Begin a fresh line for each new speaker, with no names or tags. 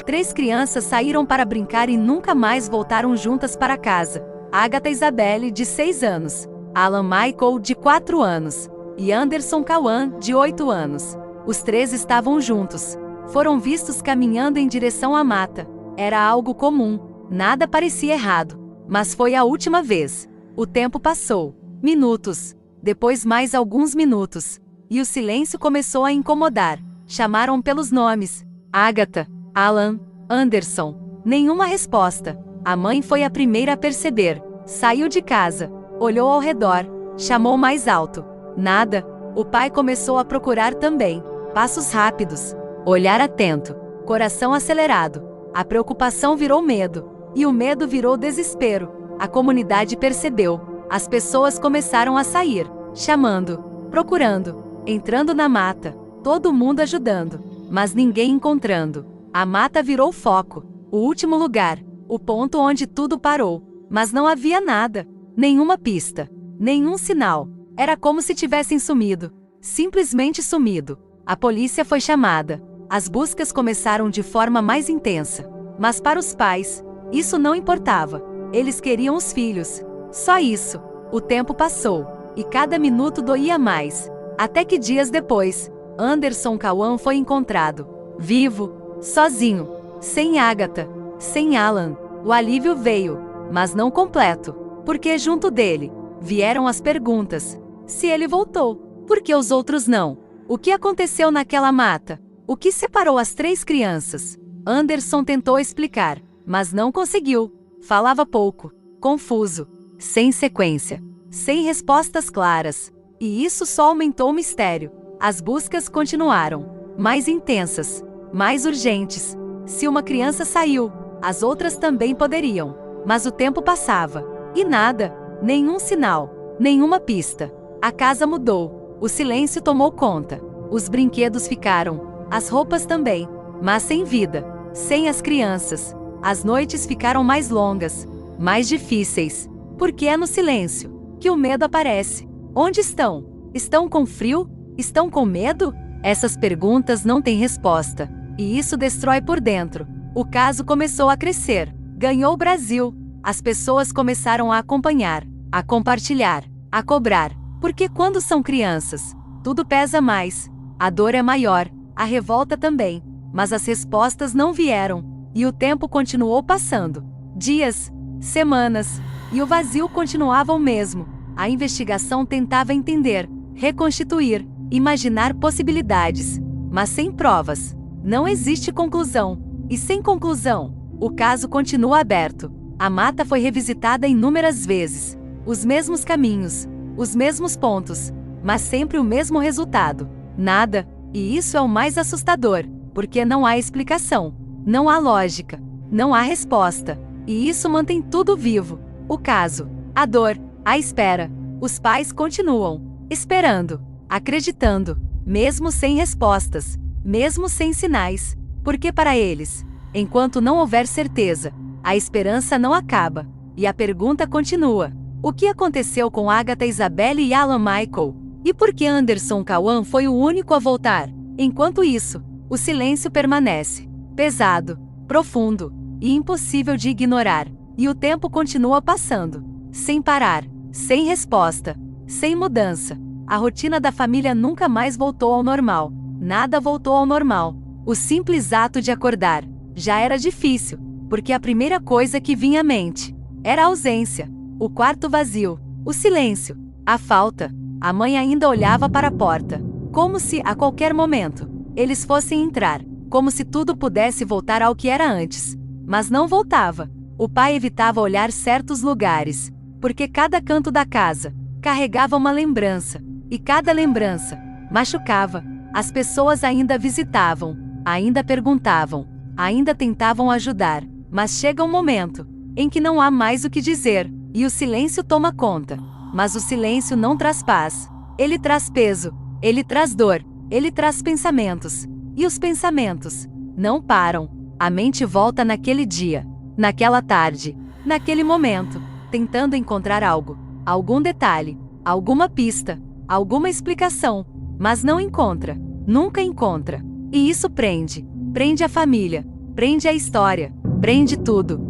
3 crianças saíram para brincar e nunca mais voltaram juntas para casa. Agatha Isabelle, de 6 anos. Alan Michael, de 4 anos. E Anderson Cauã, de 8 anos. Os 3 estavam juntos. Foram vistos caminhando em direção à mata. Era algo comum. Nada parecia errado. Mas foi a última vez. O tempo passou. Minutos. Depois mais alguns minutos. E o silêncio começou a incomodar. Chamaram pelos nomes. Agatha, Alan, Anderson. Nenhuma resposta. A mãe foi a primeira a perceber. Saiu de casa. Olhou ao redor. Chamou mais alto. Nada. O pai começou a procurar também. Passos rápidos. Olhar atento. Coração acelerado. A preocupação virou medo. E o medo virou desespero. A comunidade percebeu. As pessoas começaram a sair. Chamando. Procurando. Entrando na mata. Todo mundo ajudando. Mas ninguém encontrando. A mata virou foco. O último lugar. O ponto onde tudo parou. Mas não havia nada. Nenhuma pista. Nenhum sinal. Era como se tivessem sumido. Simplesmente sumido. A polícia foi chamada. As buscas começaram de forma mais intensa. Mas para os pais, isso não importava. Eles queriam os filhos. Só isso. O tempo passou. E cada minuto doía mais. Até que dias depois, Anderson Cauã foi encontrado. Vivo. Sozinho. Sem Agatha. Sem Alan. O alívio veio. Mas não completo. Porque junto dele, vieram as perguntas. Se ele voltou, por que os outros não? O que aconteceu naquela mata? O que separou as 3 crianças? Anderson tentou explicar, mas não conseguiu. Falava pouco, confuso, sem sequência, sem respostas claras. E isso só aumentou o mistério. As buscas continuaram, mais intensas, mais urgentes. Se uma criança saiu, as outras também poderiam. Mas o tempo passava, e nada, nenhum sinal, nenhuma pista. A casa mudou, o silêncio tomou conta. Os brinquedos ficaram, as roupas também, mas sem vida, sem as crianças. As noites ficaram mais longas, mais difíceis, porque é no silêncio que o medo aparece. Onde estão? Estão com frio? Estão com medo? Essas perguntas não têm resposta, e isso destrói por dentro. O caso começou a crescer, ganhou o Brasil. As pessoas começaram a acompanhar, a compartilhar, a cobrar, porque quando são crianças, tudo pesa mais, a dor é maior, a revolta também, mas as respostas não vieram, e o tempo continuou passando. Dias, semanas, e o vazio continuava o mesmo. A investigação tentava entender, reconstituir, imaginar possibilidades, mas sem provas. Não existe conclusão, e sem conclusão, o caso continua aberto. A mata foi revisitada inúmeras vezes, os mesmos caminhos, os mesmos pontos, mas sempre o mesmo resultado. Nada, e isso é o mais assustador, porque não há explicação, não há lógica, não há resposta, e isso mantém tudo vivo. O caso, a dor, a espera. Os pais continuam, esperando, acreditando, mesmo sem respostas, mesmo sem sinais, porque para eles, enquanto não houver certeza, a esperança não acaba, e a pergunta continua. O que aconteceu com Agatha Isabelle e Alan Michael? E por que Anderson Cauã foi o único a voltar? Enquanto isso, o silêncio permanece, pesado, profundo, e impossível de ignorar, e o tempo continua passando, sem parar, sem resposta, sem mudança. A rotina da família nunca mais voltou ao normal, nada voltou ao normal. O simples ato de acordar já era difícil, porque a primeira coisa que vinha à mente era a ausência, o quarto vazio, o silêncio, a falta. A mãe ainda olhava para a porta, como se, a qualquer momento, eles fossem entrar, como se tudo pudesse voltar ao que era antes. Mas não voltava. O pai evitava olhar certos lugares, porque cada canto da casa carregava uma lembrança, e cada lembrança machucava. As pessoas ainda visitavam, ainda perguntavam, ainda tentavam ajudar, mas chega um momento em que não há mais o que dizer, e o silêncio toma conta. Mas o silêncio não traz paz. Ele traz peso, ele traz dor, ele traz pensamentos. E os pensamentos não param. A mente volta naquele dia, naquela tarde, naquele momento, tentando encontrar algo, algum detalhe, alguma pista, alguma explicação, mas não encontra, nunca encontra. E isso prende a família, Prende a história. Prende tudo.